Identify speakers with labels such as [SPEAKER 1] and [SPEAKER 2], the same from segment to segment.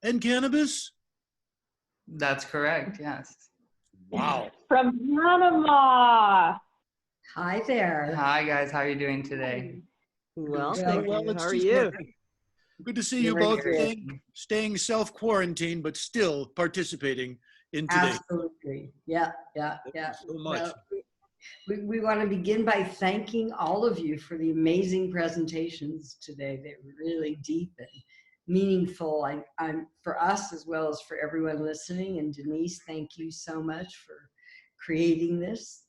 [SPEAKER 1] and cannabis?
[SPEAKER 2] That's correct, yes.
[SPEAKER 1] Wow.
[SPEAKER 3] From Panama.
[SPEAKER 4] Hi there.
[SPEAKER 2] Hi guys, how are you doing today?
[SPEAKER 5] Well,
[SPEAKER 1] So
[SPEAKER 5] thank
[SPEAKER 1] well,
[SPEAKER 5] you.
[SPEAKER 1] it's
[SPEAKER 5] How are
[SPEAKER 1] just
[SPEAKER 5] you?
[SPEAKER 1] working. Good to see you
[SPEAKER 4] Very
[SPEAKER 1] both
[SPEAKER 4] good.
[SPEAKER 1] staying self-quarantined, but still participating in today.
[SPEAKER 4] Absolutely. Yeah.
[SPEAKER 1] Thank you so much.
[SPEAKER 4] Well, we want to begin by thanking all of you for the amazing presentations today. They were really deep and meaningful. I'm for us as well as for everyone listening. And Denise, thank you so much for creating this.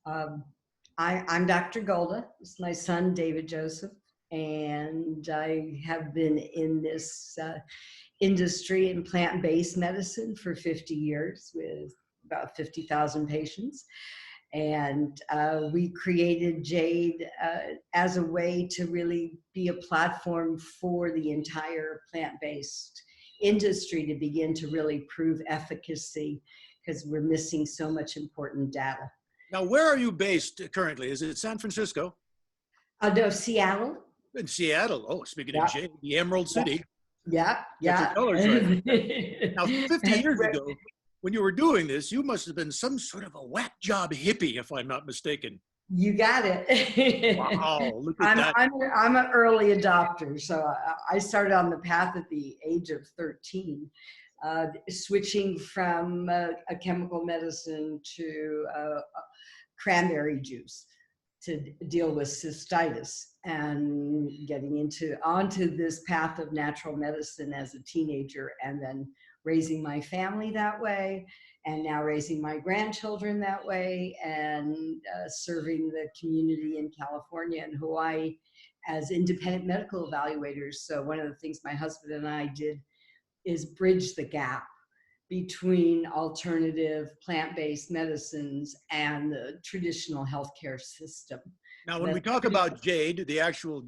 [SPEAKER 4] I'm Dr. Golda. It's my son, David Joseph, and I have been in this industry in plant-based medicine for 50 years with about 50,000 patients. And we created Jade as a way to really be a platform for the entire plant-based industry to begin to really prove efficacy, because we're missing so much important data.
[SPEAKER 1] Now, where are you based currently? Is it San Francisco?
[SPEAKER 4] No, Seattle.
[SPEAKER 1] In Seattle. Oh, speaking
[SPEAKER 4] Yeah.
[SPEAKER 1] of Jade, the Emerald City.
[SPEAKER 4] Yeah, yeah.
[SPEAKER 1] Got your colors right. Now, 50 years ago, when you were doing this, you must have been some sort of a whack job hippie, if I'm not mistaken.
[SPEAKER 4] You got it.
[SPEAKER 1] Wow, look at that.
[SPEAKER 4] I'm an early adopter, so I started on the path at the age of 13, switching from a chemical medicine to cranberry juice to deal with cystitis, and getting onto this path of natural medicine as a teenager, and then raising my family that way, and now raising my grandchildren that way, and serving the community in California and Hawaii as independent medical evaluators. So one of the things my husband and I did is bridge the gap between alternative plant-based medicines and the traditional healthcare system.
[SPEAKER 1] Now, when we talk about Jade, the actual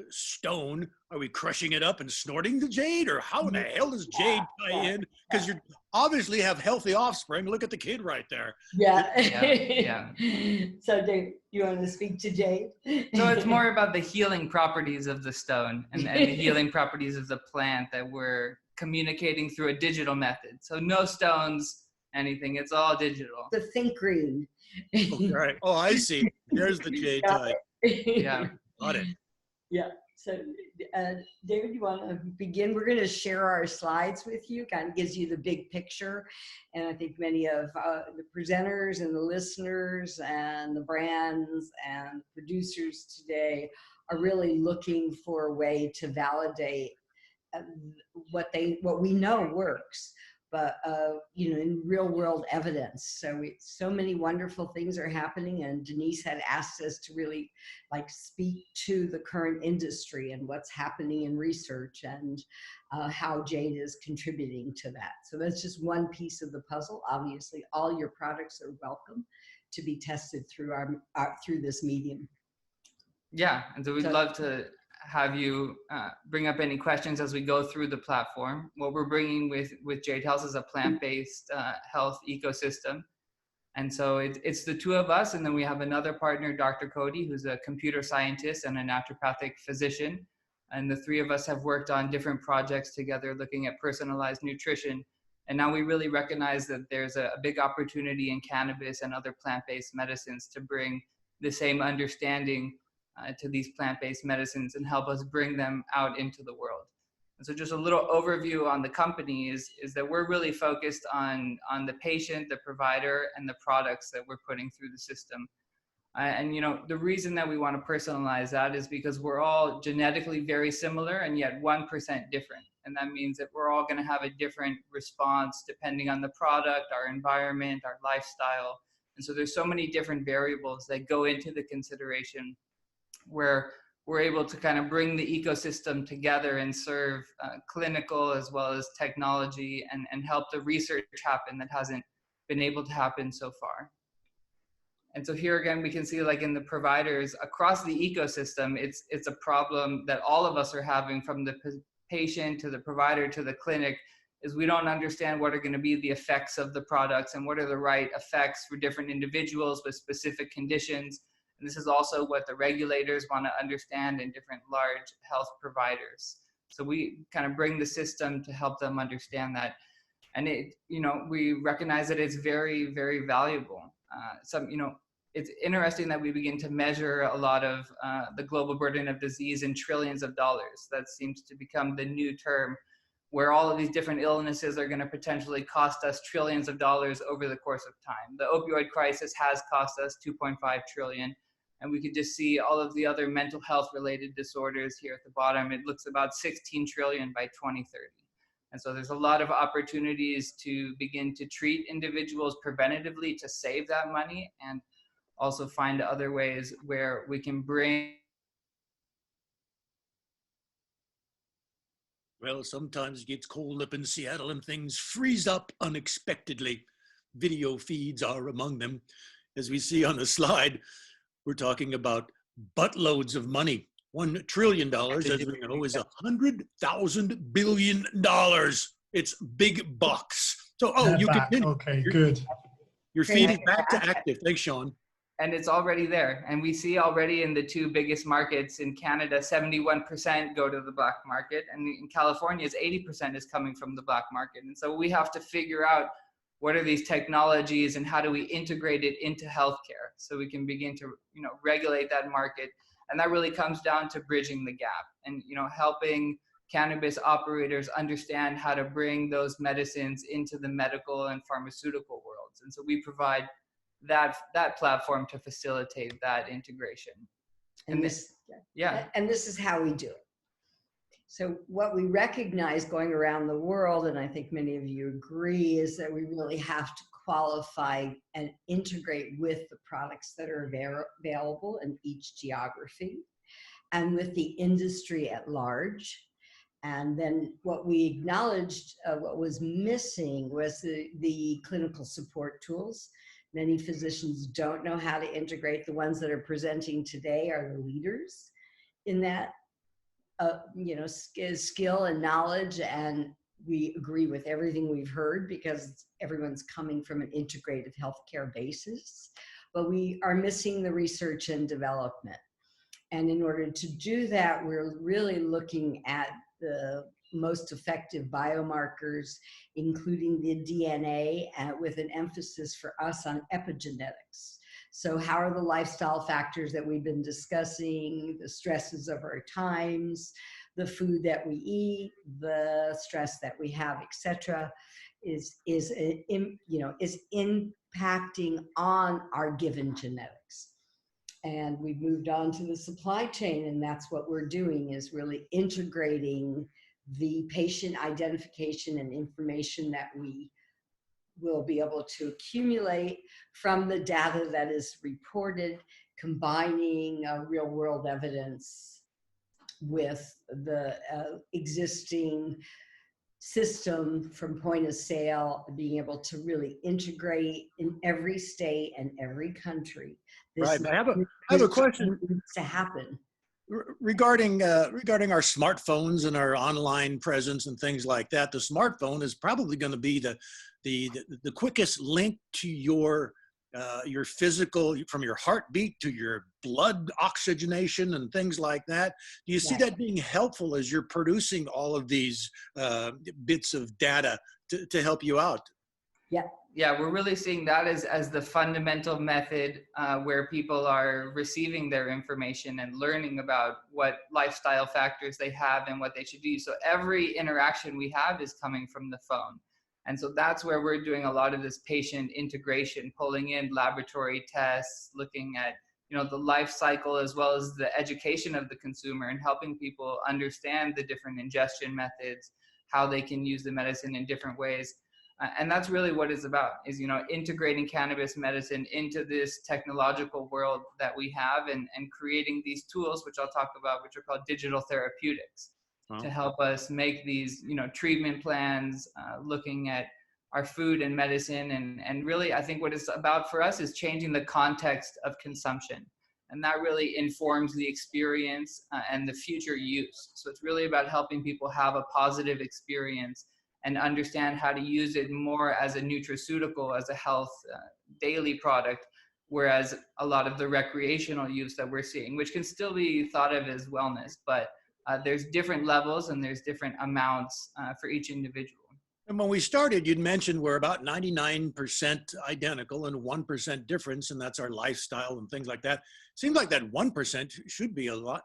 [SPEAKER 1] stone, are we crushing it up and snorting the jade, or how in the hell does jade tie in? Because you obviously have healthy offspring. Look at the kid right there.
[SPEAKER 2] Yeah.
[SPEAKER 4] So Dave, you want to speak to Jade?
[SPEAKER 2] So it's more about the healing properties of the stone and the healing properties of the plant that we're communicating through a digital method. So no stones, anything, it's all digital.
[SPEAKER 4] The think green.
[SPEAKER 1] Oh, right. Oh, I see. There's the jade tie.
[SPEAKER 2] Yeah.
[SPEAKER 1] Got it.
[SPEAKER 4] Yeah. So, David, you want to begin? We're going to share our slides with you. Kind of gives you the big picture. And I think many of the presenters and the listeners and the brands and producers today are really looking for a way to validate what we know works, but in real world evidence. So many wonderful things are happening, and Denise had asked us to really speak to the current industry and what's happening in research, and how Jade is contributing to that. So that's just one piece of the puzzle. Obviously, all your products are welcome to be tested through through this medium.
[SPEAKER 2] Yeah, and so we'd love to have you bring up any questions as we go through the platform. What we're bringing with Jade Health is a plant-based health ecosystem. And so it's the two of us, and then we have another partner, Dr. Cody, who's a computer scientist and a naturopathic physician. And the three of us have worked on different projects together looking at personalized nutrition. And now we really recognize that there's a big opportunity in cannabis and other plant-based medicines to bring the same understanding to these plant-based medicines and help us bring them out into the world. And so just a little overview on the company is that we're really focused on the patient, the provider, and the products that we're putting through the system. And the reason that we want to personalize that is because we're all genetically very similar and yet 1% different. And that means that we're all going to have a different response depending on the product, our environment, our lifestyle. And so there's so many different variables that go into the consideration, where we're able to kind of bring the ecosystem together and serve clinical as well as technology, and help the research happen that hasn't been able to happen so far. And so here again, we can see in the providers across the ecosystem, it's a problem that all of us are having, from the patient to the provider to the clinic, is we don't understand what are going to be the effects of the products and what are the right effects for different individuals with specific conditions. And this is also what the regulators want to understand in different large health providers. So we kind of bring the system to help them understand that. And we recognize that it's very, very valuable. It's interesting that we begin to measure a lot of the global burden of disease in trillions of dollars. That seems to become the new term, where all of these different illnesses are going to potentially cost us trillions of dollars over the course of time. The opioid crisis has cost us 2.5 trillion. And we could just see all of the other mental health related disorders here at the bottom. It looks about 16 trillion by 2030. And so there's a lot of opportunities to begin to treat individuals preventatively to save that money, and also find other ways where we can bring.
[SPEAKER 1] Well, sometimes it gets cold up in Seattle and things freeze up unexpectedly. Video feeds are among them. As we see on the slide, we're talking about buttloads of money. $1 trillion, as we know, is $100,000 billion. It's big bucks. So, you continue.
[SPEAKER 5] Okay, good.
[SPEAKER 1] Your feed is back to active. Thanks, Sean.
[SPEAKER 2] And it's already there. And we see already in the two biggest markets in Canada, 71% go to the black market. And in California, 80% is coming from the black market. And so we have to figure out what are these technologies and how do we integrate it into healthcare so we can begin to regulate that market. And that really comes down to bridging the gap and helping cannabis operators understand how to bring those medicines into the medical and pharmaceutical worlds. And so we provide that platform to facilitate that integration.
[SPEAKER 4] And this is how we do it. So what we recognize going around the world, and I think many of you agree, is that we really have to qualify and integrate with the products that are available in each geography and with the industry at large. And then what we acknowledged, what was missing was the clinical support tools. Many physicians don't know how to integrate. The ones that are presenting today are the leaders in that, skill and knowledge. And we agree with everything we've heard because everyone's coming from an integrated healthcare basis. But we are missing the research and development. And in order to do that, we're really looking at the most effective biomarkers, including the DNA, with an emphasis for us on epigenetics. So how are the lifestyle factors that we've been discussing, the stresses of our times, the food that we eat, the stress that we have, etc., is impacting on our given genetics. And we've moved on to the supply chain, and that's what we're doing, is really integrating the patient identification and information that we will be able to accumulate from the data that is reported, combining real world evidence with the existing system from point of sale, being able to really integrate in every state and every country.
[SPEAKER 1] Right. I have a question
[SPEAKER 4] needs to happen.
[SPEAKER 1] Regarding our smartphones and our online presence and things like that. The smartphone is probably going to be the quickest link to your physical, from your heartbeat to your blood oxygenation and things like that. Do you see that being helpful as you're producing all of these bits of data to help you out?
[SPEAKER 2] Yeah, we're really seeing that as the fundamental method where people are receiving their information and learning about what lifestyle factors they have and what they should do. So every interaction we have is coming from the phone. And so that's where we're doing a lot of this patient integration, pulling in laboratory tests, looking at the life cycle as well as the education of the consumer, and helping people understand the different ingestion methods, how they can use the medicine in different ways. And that's really what it's about, is integrating cannabis medicine into this technological world that we have, and creating these tools, which I'll talk about, which are called digital therapeutics, to help us make these treatment plans, looking at our food and medicine. And really, I think what it's about for us is changing the context of consumption. And that really informs the experience and the future use. So it's really about helping people have a positive experience and understand how to use it more as a nutraceutical, as a health daily product, whereas a lot of the recreational use that we're seeing, which can still be thought of as wellness, but there's different levels and there's different amounts for each individual.
[SPEAKER 1] And when we started, you'd mentioned we're about 99% identical and 1% difference, and that's our lifestyle and things like that. Seems like that 1% should be a lot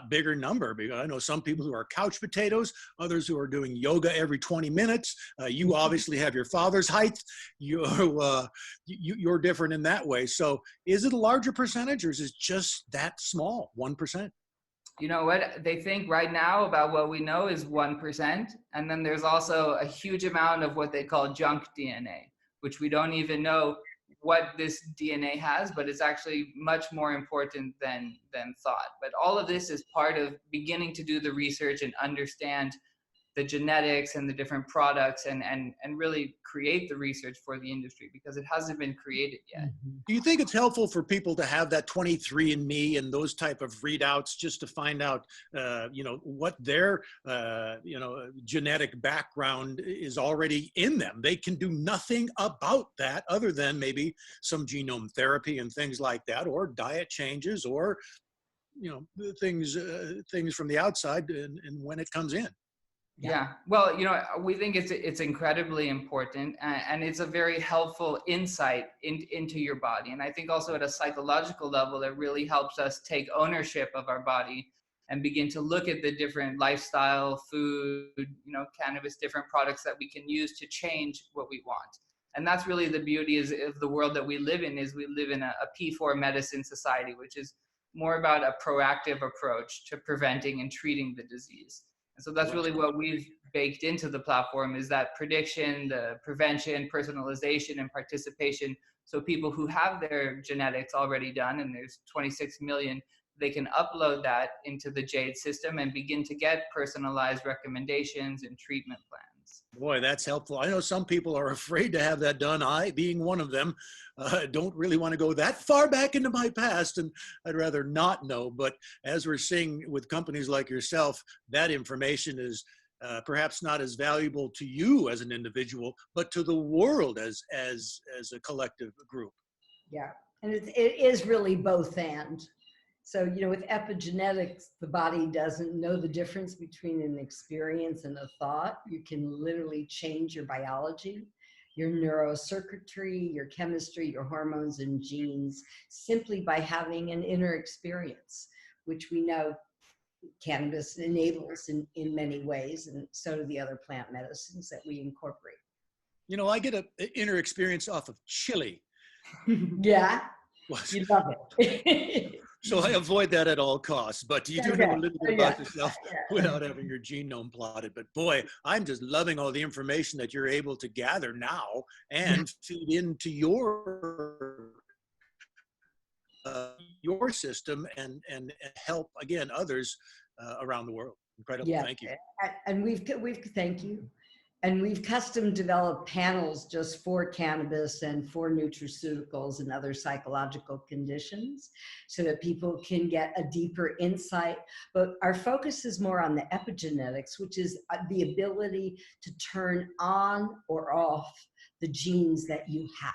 [SPEAKER 1] bigger number, because I know some people who are couch potatoes, others who are doing yoga every 20 minutes. You obviously have your father's height. You're different in that way. So is it a larger percentage, or is it just that small, 1%?
[SPEAKER 2] You know what they think right now about what we know is 1%. And then there's also a huge amount of what they call junk DNA, which we don't even know what this DNA has, but it's actually much more important than thought. But all of this is part of beginning to do the research and understand the genetics and the different products and really create the research for the industry, because it hasn't been created yet.
[SPEAKER 1] Do you think it's helpful for people to have that 23andMe and those type of readouts just to find out, what their, genetic background is already in them? They can do nothing about that other than maybe some genome therapy and things like that, or diet changes, or, things from the outside and when it comes in.
[SPEAKER 2] Yeah. Well, we think it's incredibly important, and it's a very helpful insight into your body. And I think also at a psychological level, it really helps us take ownership of our body and begin to look at the different lifestyle, food, cannabis, different products that we can use to change what we want. And that's really the beauty of the world that we live in, is we live in a P4 medicine society, which is more about a proactive approach to preventing and treating the disease. And so that's really what we've baked into the platform, is that prediction, the prevention, personalization, and participation. So people who have their genetics already done, and there's 26 million, they can upload that into the Jade system and begin to get personalized recommendations and treatment plans.
[SPEAKER 1] Boy, that's helpful. I know some people are afraid to have that done. I, being one of them, don't really want to go that far back into my past, and I'd rather not know. But as we're seeing with companies like yourself, that information is perhaps not as valuable to you as an individual, but to the world as a collective group.
[SPEAKER 4] Yeah, and it is really both and. So, with epigenetics, the body doesn't know the difference between an experience and a thought. You can literally change your biology, your neurocircuitry, your chemistry, your hormones and genes, simply by having an inner experience, which we know cannabis enables in many ways, and so do the other plant medicines that we incorporate.
[SPEAKER 1] I get an inner experience off of chili.
[SPEAKER 4] Yeah,
[SPEAKER 1] What?
[SPEAKER 4] you love it.
[SPEAKER 1] So I avoid that at all costs, but you do know a little bit about yourself without having your genome plotted. But boy, I'm just loving all the information that you're able to gather now and feed into your system and help, again, others around the world. Incredible.
[SPEAKER 4] Yeah.
[SPEAKER 1] Thank you.
[SPEAKER 4] And we've thank you. And we've custom developed panels just for cannabis and for nutraceuticals and other psychological conditions, so that people can get a deeper insight. But our focus is more on the epigenetics, which is the ability to turn on or off the genes that you have.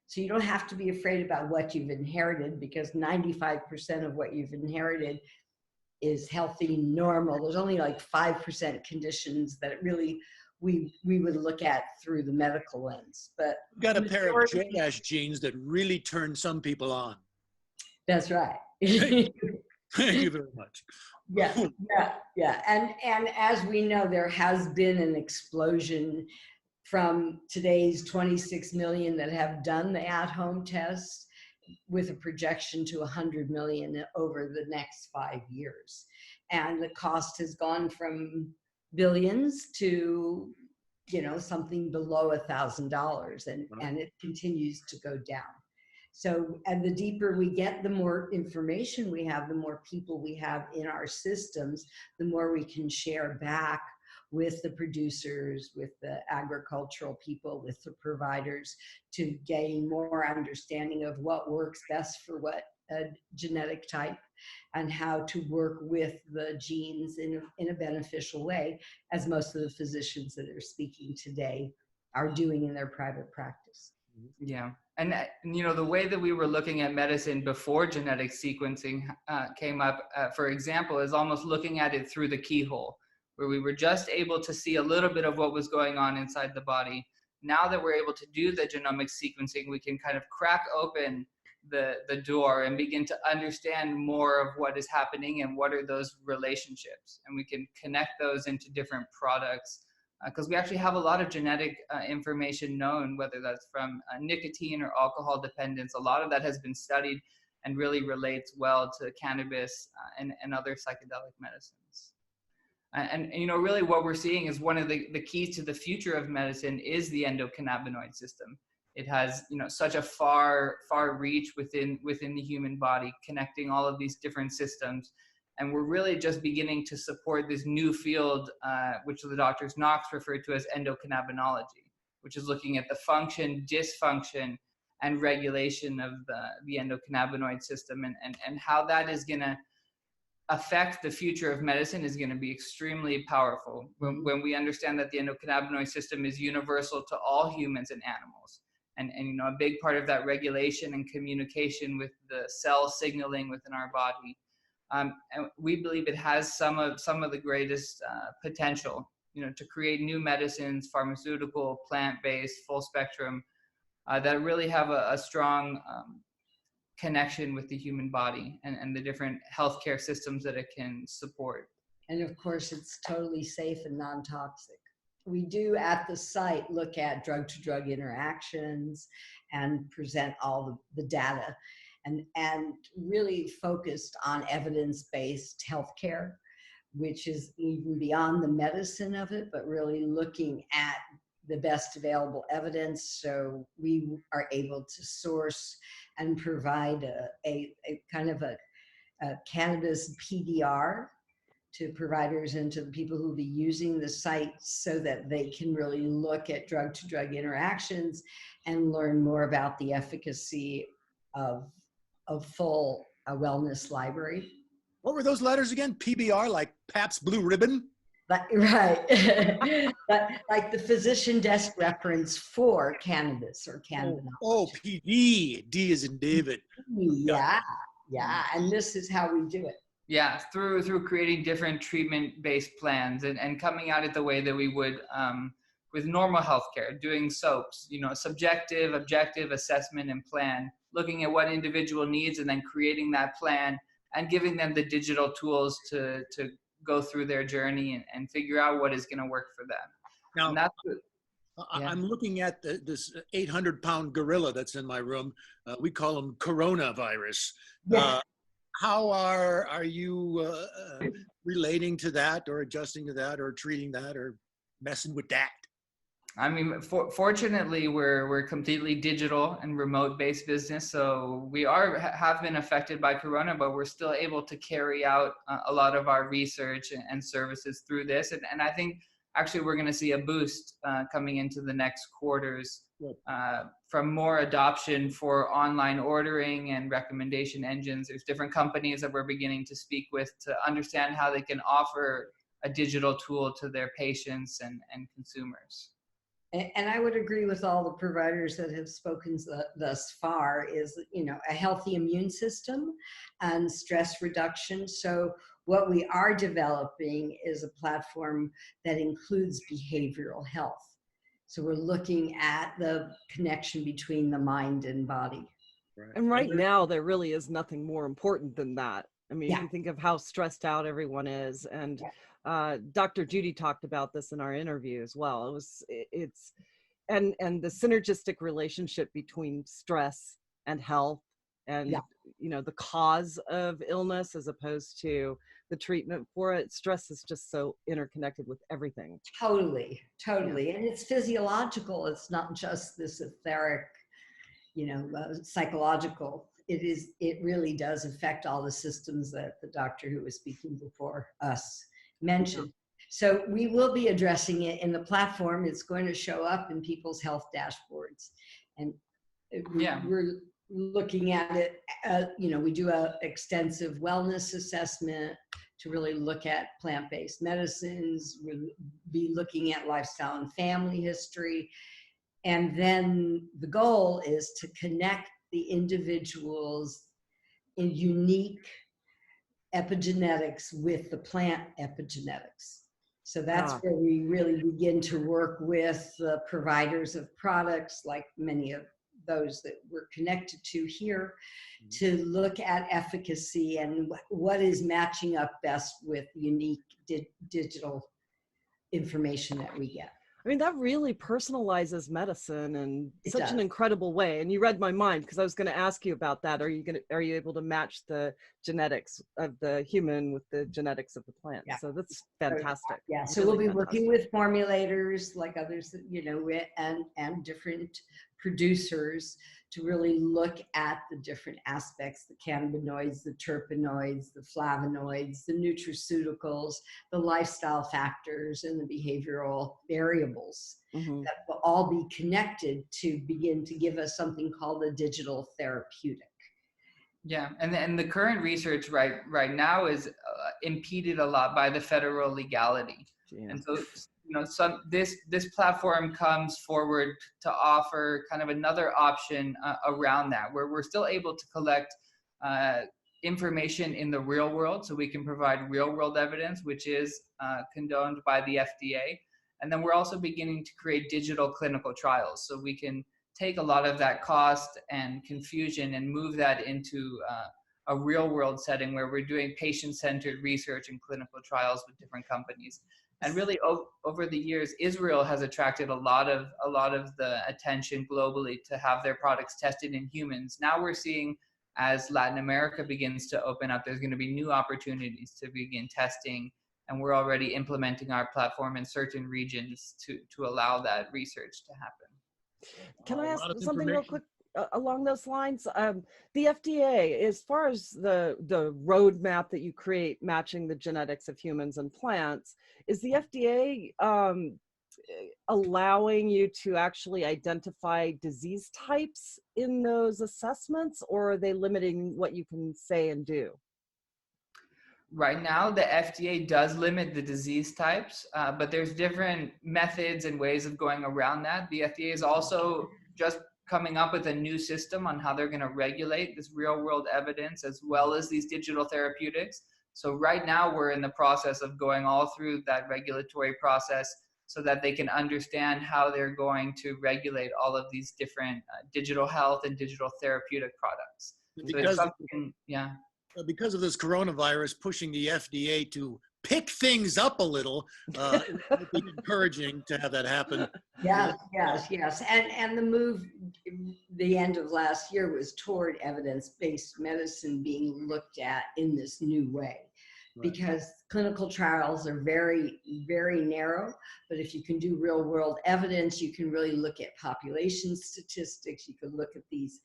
[SPEAKER 4] So you don't have to be afraid about what you've inherited, because 95% of what you've inherited is healthy, normal. There's only like 5% conditions that really we would look at through the medical lens. But
[SPEAKER 1] we've got a pair of Jade genes that really turn some people on.
[SPEAKER 4] That's right.
[SPEAKER 1] Thank you very much.
[SPEAKER 4] Yeah. And as we know, there has been an explosion from today's 26 million that have done the at-home test, with a projection to 100 million over the next 5 years. And the cost has gone from billions to, something below $1,000, and it continues to go down. So, and the deeper we get, the more information we have, the more people we have in our systems, the more we can share back with the producers, with the agricultural people, with the providers, to gain more understanding of what works best for what genetic type, and how to work with the genes in a beneficial way, as most of the physicians that are speaking today are doing in their private practice.
[SPEAKER 2] Yeah. And you know, the way that we were looking at medicine before genetic sequencing came up, for example, is almost looking at it through the keyhole, where we were just able to see a little bit of what was going on inside the body. Now that we're able to do the genomic sequencing, we can kind of crack open the door and begin to understand more of what is happening and what are those relationships. And we can connect those into different products, because we actually have a lot of genetic information known, whether that's from nicotine or alcohol dependence. A lot of that has been studied and really relates well to cannabis and other psychedelic medicines. And you know, really what we're seeing is one of the keys to the future of medicine is the endocannabinoid system. It has, you know, such a far reach within the human body, connecting all of these different systems. And we're really just beginning to support this new field, which the doctors Knox referred to as endocannabinology, which is looking at the function, dysfunction, and regulation of the endocannabinoid system, and how that is going to affect the future of medicine is going to be extremely powerful when we understand that the endocannabinoid system is universal to all humans and animals. And you know, a big part of that regulation and communication with the cell signaling within our body. And we believe it has some of the greatest potential, you know, to create new medicines, pharmaceutical, plant-based, full spectrum, that really have a strong connection with the human body and the different healthcare systems that it can support.
[SPEAKER 4] And of course, it's totally safe and non-toxic. We do at the site look at drug-to-drug interactions and present all the data, and really focused on evidence-based healthcare, which is even beyond the medicine of it, but really looking at the best available evidence. So we are able to source and provide a kind of a cannabis PDR to providers and to the people who will be using the site, so that they can really look at drug-to-drug interactions and learn more about the efficacy of full wellness library.
[SPEAKER 1] What were those letters again? PBR, like Pabst Blue Ribbon?
[SPEAKER 4] Right. But like the physician desk reference for cannabis or cannabinology.
[SPEAKER 1] Oh, PD. D is in David.
[SPEAKER 4] Yeah. And this is how we do it.
[SPEAKER 2] Yeah, through creating different treatment-based plans and coming at it the way that we would with normal healthcare, doing SOAPs, you know, subjective, objective assessment and plan, looking at what individual needs and then creating that plan and giving them the digital tools to go through their journey and figure out what is going to work for them.
[SPEAKER 1] Now,
[SPEAKER 2] and that's what,
[SPEAKER 1] I'm looking at this 800-pound gorilla that's in my room. We call him coronavirus.
[SPEAKER 4] Yeah.
[SPEAKER 1] How are you relating to that, or adjusting to that, or treating that, or messing with that?
[SPEAKER 2] I mean, fortunately, we're completely digital and remote-based business, so we have been affected by Corona, but we're still able to carry out a lot of our research and services through this. And I think actually we're going to see a boost coming into the next quarters from more adoption for online ordering and recommendation engines. There's different companies that we're beginning to speak with to understand how they can offer a digital tool to their patients and consumers.
[SPEAKER 4] And I would agree with all the providers that have spoken thus far, is, you know, a healthy immune system and stress reduction. So what we are developing is a platform that includes behavioral health. So we're looking at the connection between the mind and body.
[SPEAKER 1] Right.
[SPEAKER 5] And right now, there really is nothing more important than that. I mean,
[SPEAKER 4] Yeah.
[SPEAKER 5] you can think of how stressed out everyone is. And Dr. Judy talked about this in our interview as well. And the synergistic relationship between stress and health and, you know, the cause of illness as opposed to the treatment for it. Stress is just so interconnected with everything.
[SPEAKER 4] Totally. And it's physiological. It's not just this etheric, you know, psychological. It really does affect all the systems that the doctor who was speaking before us mentioned. So we will be addressing it in the platform. It's going to show up in people's health dashboards. And we're looking at it, you know, we do an extensive wellness assessment to really look at plant-based medicines. We'll be looking at lifestyle and family history. And then the goal is to connect the individuals in unique epigenetics with the plant epigenetics. So that's where we really begin to work with the providers of products, like many of those that we're connected to here, to look at efficacy and what is matching up best with unique digital information that we get.
[SPEAKER 5] I mean, that really personalizes medicine in
[SPEAKER 4] It
[SPEAKER 5] such an
[SPEAKER 4] does.
[SPEAKER 5] incredible way. And you read my mind, because I was going to ask you about that. Are you able to match the genetics of the human with the genetics of the plant?
[SPEAKER 4] Yeah.
[SPEAKER 5] So that's fantastic.
[SPEAKER 4] Yeah, so
[SPEAKER 5] Really
[SPEAKER 4] we'll be
[SPEAKER 5] fantastic.
[SPEAKER 4] working with formulators like others, you know, and different producers to really look at the different aspects, the cannabinoids, the terpenoids, the flavonoids, the nutraceuticals, the lifestyle factors, and the behavioral variables
[SPEAKER 5] Mhm.
[SPEAKER 4] that will all be connected to begin to give us something called a digital therapeutic.
[SPEAKER 2] Yeah, and the current research right now is impeded a lot by the federal legality,
[SPEAKER 5] Yeah.
[SPEAKER 2] and so you know this platform comes forward to offer kind of another option around that, where we're still able to collect information in the real world, so we can provide real world evidence, which is condoned by the FDA, and then we're also beginning to create digital clinical trials, so we can take a lot of that cost and confusion and move that into a real world setting where we're doing patient-centered research and clinical trials with different companies. And really over the years, Israel has attracted a lot of the attention globally to have their products tested in humans. Now we're seeing, as Latin America begins to open up, there's going to be new opportunities to begin testing, and we're already implementing our platform in certain regions to allow that research to happen.
[SPEAKER 5] Can
[SPEAKER 1] A
[SPEAKER 5] I ask
[SPEAKER 1] lot of
[SPEAKER 5] something real
[SPEAKER 1] information.
[SPEAKER 5] quick along those lines? The FDA, as far as the roadmap that you create matching the genetics of humans and plants, is the FDA allowing you to actually identify disease types in those assessments, or are they limiting what you can say and do?
[SPEAKER 2] Right now, the FDA does limit the disease types, but there's different methods and ways of going around that. The FDA is also just coming up with a new system on how they're going to regulate this real world evidence as well as these digital therapeutics. So right now we're in the process of going all through that regulatory process so that they can understand how they're going to regulate all of these different digital health and digital therapeutic products. So it's
[SPEAKER 1] Because
[SPEAKER 2] something, yeah.
[SPEAKER 1] because of this coronavirus pushing the FDA to pick things up a little, it would be encouraging to have that happen.
[SPEAKER 4] Yes. And the move, the end of last year, was toward evidence-based medicine being looked at in this new way.
[SPEAKER 1] Right.
[SPEAKER 4] Because clinical trials are very, very narrow, but if you can do real world evidence, you can really look at population statistics, you can look at these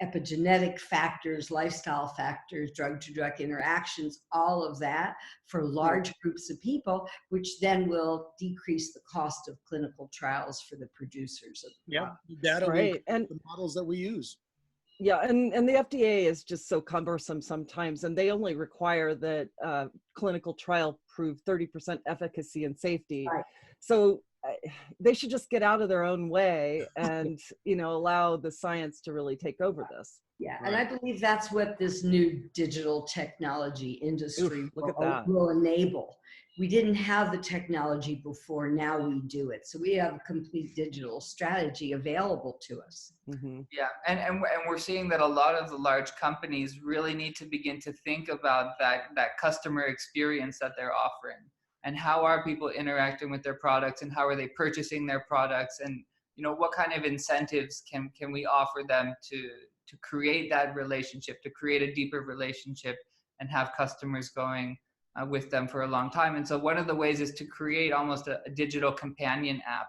[SPEAKER 4] epigenetic factors, lifestyle factors, drug-to-drug interactions, all of that for large groups of people, which then will decrease the cost of clinical trials for the producers of the product.
[SPEAKER 1] Data
[SPEAKER 5] Right.
[SPEAKER 1] and the models that we use.
[SPEAKER 5] Yeah, and the FDA is just so cumbersome sometimes, and they only require that clinical trial prove 30% efficacy and safety.
[SPEAKER 4] Right.
[SPEAKER 5] So they should just get out of their own way and, you know, allow the science to really take over this.
[SPEAKER 4] Yeah, and I believe that's what this new digital technology industry
[SPEAKER 5] Look at that.
[SPEAKER 4] will enable. We didn't have the technology before, now we do it. So we have a complete digital strategy available to us.
[SPEAKER 5] Mm-hmm.
[SPEAKER 2] Yeah, and we're seeing that a lot of the large companies really need to begin to think about that customer experience that they're offering, and how are people interacting with their products, and how are they purchasing their products, and you know, what kind of incentives can we offer them to create that relationship, to create a deeper relationship, and have customers going with them for a long time. And so one of the ways is to create almost a digital companion app.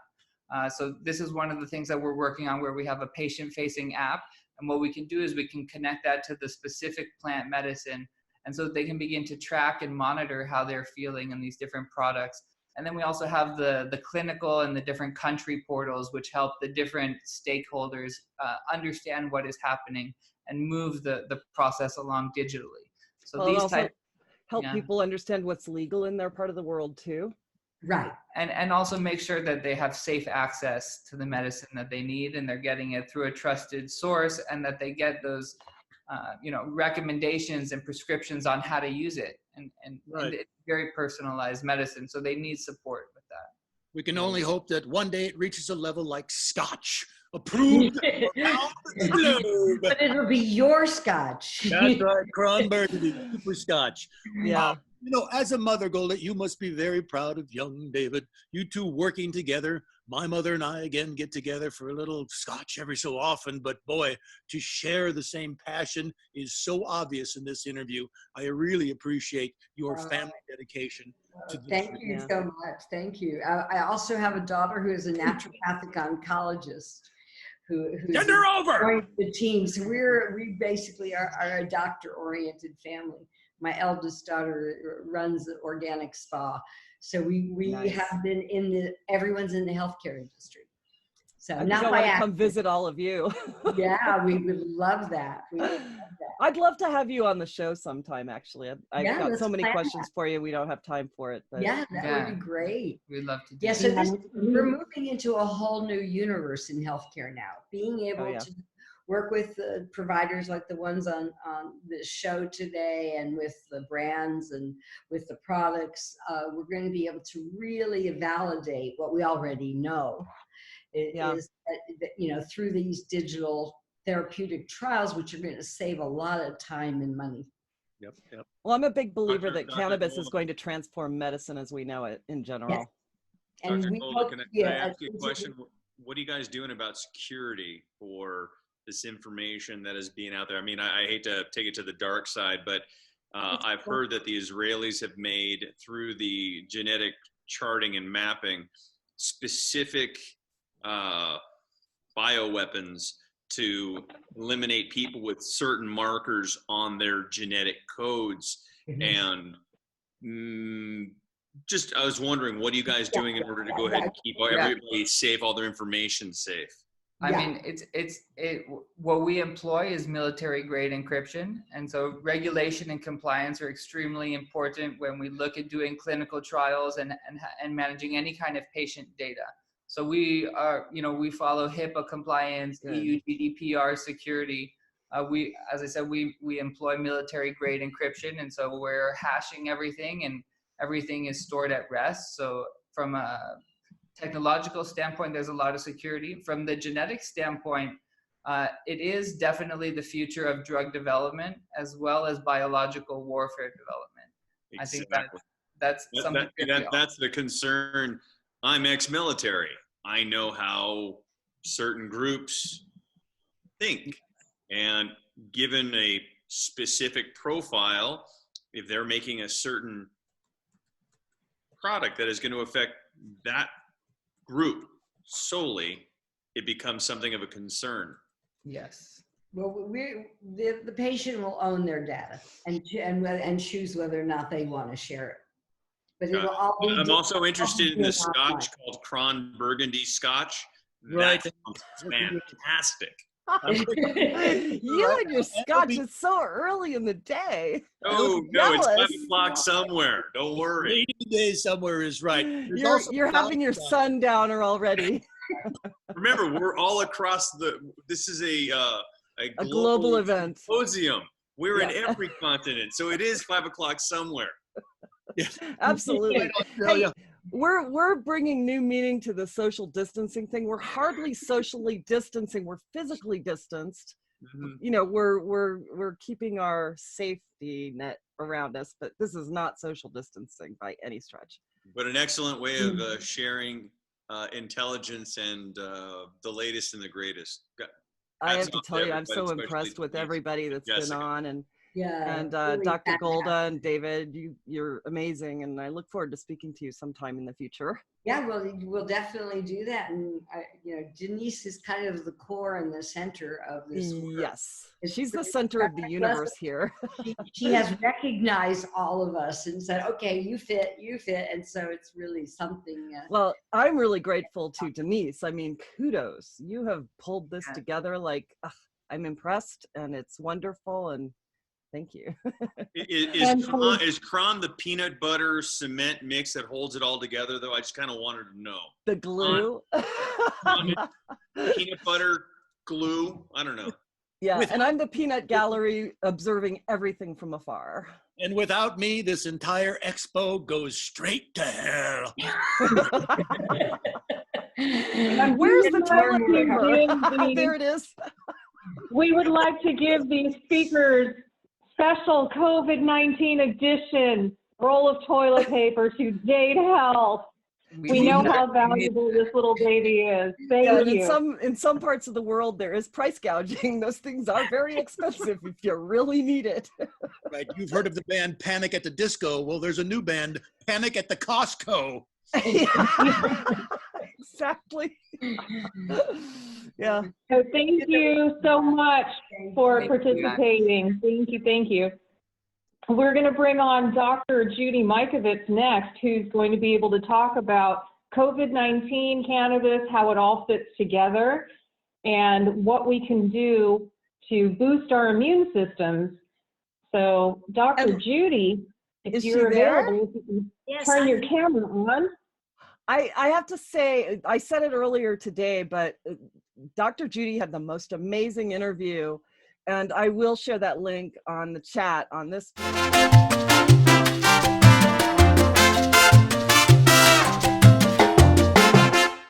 [SPEAKER 2] So this is one of the things that we're working on, where we have a patient-facing app, and what we can do is we can connect that to the specific plant medicine, and so they can begin to track and monitor how they're feeling in these different products. And then we also have the clinical and the different country portals, which help the different stakeholders understand what is happening and move the process along digitally. So
[SPEAKER 5] Well,
[SPEAKER 2] these
[SPEAKER 5] and also
[SPEAKER 2] types,
[SPEAKER 5] help
[SPEAKER 2] yeah.
[SPEAKER 5] people understand what's legal in their part of the world too.
[SPEAKER 4] Right.
[SPEAKER 2] And also make sure that they have safe access to the medicine that they need, and they're getting it through a trusted source, and that they get those, recommendations and prescriptions on how to use it. And it's very personalized medicine, so they need support with that.
[SPEAKER 1] We can only hope that one day it reaches a level like Scotch, approved around the globe.
[SPEAKER 4] But it'll be your Scotch.
[SPEAKER 1] That's right, Crown Burgundy, super Scotch.
[SPEAKER 5] Yeah.
[SPEAKER 1] As a mother, Golda, you must be very proud of young David. You two working together. My mother and I, again, get together for a little Scotch every so often. But boy, to share the same passion is so obvious in this interview. I really appreciate your family dedication to this.
[SPEAKER 4] Thank you so much. Thank you. I also have a daughter who is a naturopathic oncologist. Who's
[SPEAKER 1] Send her over!
[SPEAKER 4] The team. So we basically are a doctor-oriented family. My eldest daughter runs the organic spa. So we
[SPEAKER 5] Nice.
[SPEAKER 4] have been everyone's in the healthcare industry. So
[SPEAKER 5] I
[SPEAKER 4] not
[SPEAKER 5] want
[SPEAKER 4] by
[SPEAKER 5] to come
[SPEAKER 4] accident.
[SPEAKER 5] visit all of you.
[SPEAKER 4] Yeah, we would love that. We would love that.
[SPEAKER 5] I'd love to have you on the show sometime, actually. I've
[SPEAKER 4] Yeah,
[SPEAKER 5] got
[SPEAKER 4] let's
[SPEAKER 5] so many
[SPEAKER 4] plan
[SPEAKER 5] questions for you. We don't have time for it. But
[SPEAKER 4] Yeah, that would be great.
[SPEAKER 2] We'd love to do
[SPEAKER 4] Yeah,
[SPEAKER 2] that.
[SPEAKER 4] so we're moving into a whole new universe in healthcare now. Being able
[SPEAKER 5] yeah.
[SPEAKER 4] to work with the providers like the ones on the show today, and with the brands and with the products, we're going to be able to really validate what we already know. Is that, through these digital therapeutic trials, which are going to save a lot of time and money.
[SPEAKER 1] Yep.
[SPEAKER 5] Well, I'm a big believer that
[SPEAKER 6] Dr.
[SPEAKER 5] cannabis is
[SPEAKER 6] Golda.
[SPEAKER 5] going to transform medicine as we know it in general.
[SPEAKER 4] And
[SPEAKER 6] Dr.
[SPEAKER 4] we
[SPEAKER 6] Golda,
[SPEAKER 4] hope,
[SPEAKER 6] can I ask you a
[SPEAKER 4] it's-
[SPEAKER 6] question? What are you guys doing about security for this information that is being out there? I mean, I hate to take it to the dark side, but I've heard that the Israelis have made, through the genetic charting and mapping, specific bioweapons to eliminate people with certain markers on their genetic codes. And I was wondering, what are you guys doing in order to go ahead and keep everybody safe, all their information safe?
[SPEAKER 2] I mean, what we employ is military grade encryption. And so regulation and compliance are extremely important when we look at doing clinical trials and managing any kind of patient data. So we are, we follow HIPAA compliance, EU GDPR security. As I said, we employ military grade encryption. And so we're hashing everything, and everything is stored at rest. So from a technological standpoint, there's a lot of security. From the genetic standpoint, it is definitely the future of drug development as well as biological warfare development.
[SPEAKER 6] Exactly.
[SPEAKER 2] I think that's something
[SPEAKER 6] that's the concern. I'm ex-military. I know how certain groups think, and given a specific profile, if they're making a certain product that is going to affect that group solely, it becomes something of a concern.
[SPEAKER 2] Yes.
[SPEAKER 4] Well, the patient will own their data and choose whether or not they want to share it. But it will all be.
[SPEAKER 6] I'm also interested in the Scotch called Crown Burgundy Scotch.
[SPEAKER 1] Right.
[SPEAKER 6] That sounds fantastic.
[SPEAKER 5] You and your Scotch is so early in the day.
[SPEAKER 6] Oh no, it's
[SPEAKER 5] jealous.
[SPEAKER 6] 5 o'clock somewhere. Don't worry.
[SPEAKER 1] 80 days somewhere is right. There's
[SPEAKER 5] You're
[SPEAKER 1] also
[SPEAKER 5] having your sundowner already.
[SPEAKER 6] Remember, we're all across this is a
[SPEAKER 5] global event.
[SPEAKER 6] Symposium. We're in every continent, so it is 5 o'clock somewhere.
[SPEAKER 5] Absolutely.
[SPEAKER 1] Australia.
[SPEAKER 5] Hey, we're bringing new meaning to the social distancing thing. We're hardly socially distancing. We're physically distanced.
[SPEAKER 6] Mm-hmm.
[SPEAKER 5] We're keeping our safety net around us, but this is not social distancing by any stretch.
[SPEAKER 6] But an excellent way of sharing intelligence and the latest and the greatest.
[SPEAKER 5] I have to tell you, I'm so impressed with everybody that's been on, and
[SPEAKER 4] really
[SPEAKER 5] Dr. Golda and David, you're amazing, and I look forward to speaking to you sometime in the future.
[SPEAKER 4] Yeah, well, we'll definitely do that. And Denise is kind of the core and the center of this work.
[SPEAKER 5] Yes, she's the center of the universe here.
[SPEAKER 4] She has recognized all of us and said, okay, you fit. And so it's really something.
[SPEAKER 5] Well, I'm really grateful to Denise. I mean, kudos. You have pulled this together. I'm impressed, and it's wonderful. And Thank you.
[SPEAKER 6] Is Cron the peanut butter cement mix that holds it all together, though? I just kind of wanted to know.
[SPEAKER 5] The glue.
[SPEAKER 6] Peanut butter glue? I don't know.
[SPEAKER 5] Yeah, and I'm the peanut gallery observing everything from afar.
[SPEAKER 1] And without me, this entire expo goes straight to hell.
[SPEAKER 5] And where's the toilet paper? There it is.
[SPEAKER 3] We would like to give these speakers special COVID-19 edition roll of toilet paper to Jade Health. We know how valuable this little baby is. Thank you.
[SPEAKER 5] In some parts of the world, there is price gouging. Those things are very expensive if you really need it.
[SPEAKER 1] Right. You've heard of the band Panic at the Disco. Well, there's a new band, Panic at the Costco.
[SPEAKER 5] Exactly. Yeah.
[SPEAKER 3] So thank you so much for participating. Thank you. Thank you. We're going to bring on Dr. Judy Mikovits next, who's going to be able to talk about COVID-19, cannabis, how it all fits together, and what we can do to boost our immune systems. So, Dr. Judy, if you're available, you can turn your camera on.
[SPEAKER 5] I have to say, I said it earlier today, but Dr. Judy had the most amazing interview. And I will share that link on the chat on this.